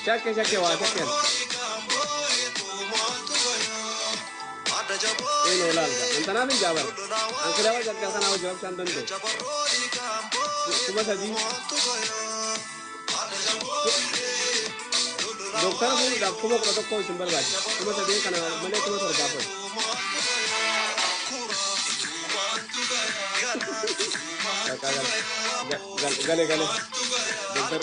Shake, shake, wa shake. Ini olanga. Antara ni jabar. Angkara wa jaga sana wa jawab sandan do. Kuma tadi. Dokter pun dah kuma kalau kau sumber lagi. Kuma tadi kan mana kuma terjawab. Gale. Dokter.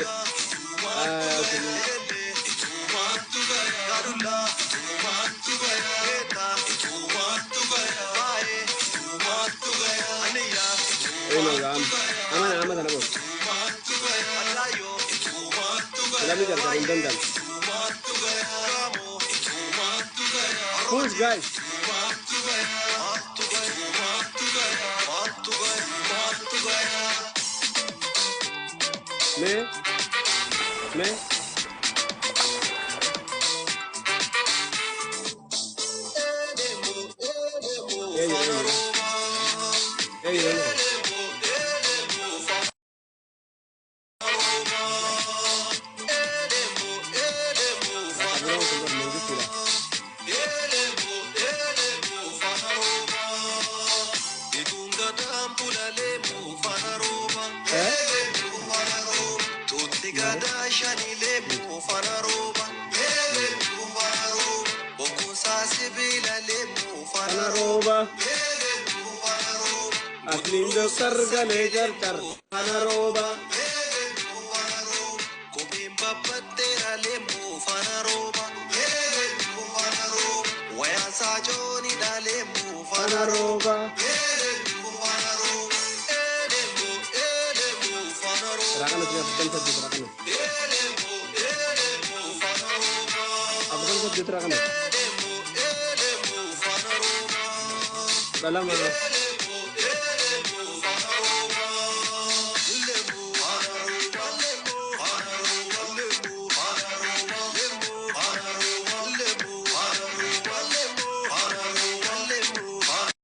Aman ana bos. Lagi jalan. Who's guys? Me. Asli dokter gale jar fanaroba kubimba patera lemu fanaroba waya sajoni dalemu fanaroba rakana tiga bukan rakana apa kan rakana dalam